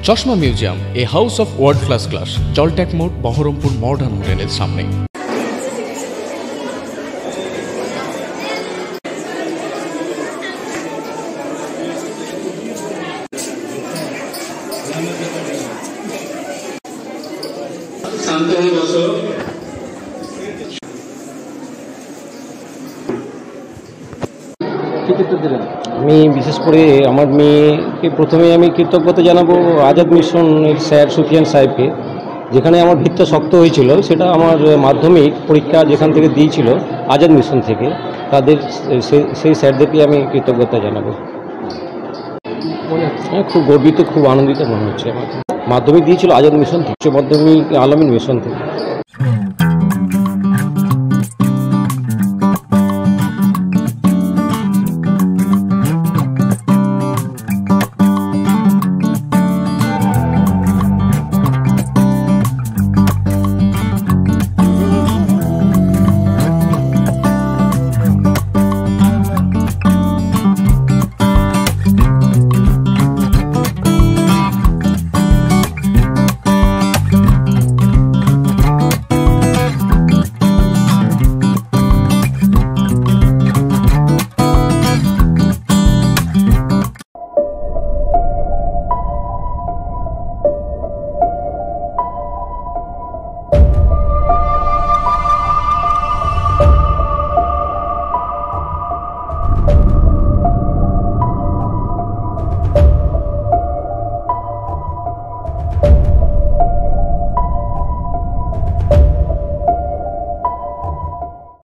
চশমা museum, a house of world class, জলট্যাক মোড়, বহরমপুর মডার্ন হোটেলের সামনে। আমি বিশেষ করে আমার মেয়েকে প্রথমে আমি কৃতজ্ঞতা জানাবো আজাদ মিশনের স্যার সুফিয়ান সাহেবকে, যেখানে আমার ভিতটা শক্ত হয়েছিল। সেটা আমার মাধ্যমিক পরীক্ষা যেখান থেকে দিয়েছিল আজাদ মিশন থেকে, তাদের সেই স্যারদেরকে আমি কৃতজ্ঞতা জানাবো। হ্যাঁ, খুব গর্বিত, খুব আনন্দিত মনে হচ্ছে আমার। মাধ্যমিক দিয়েছিল আজাদ মিশন থেকে, উচ্চ মাধ্যমিক আলামিন মিশন থেকে।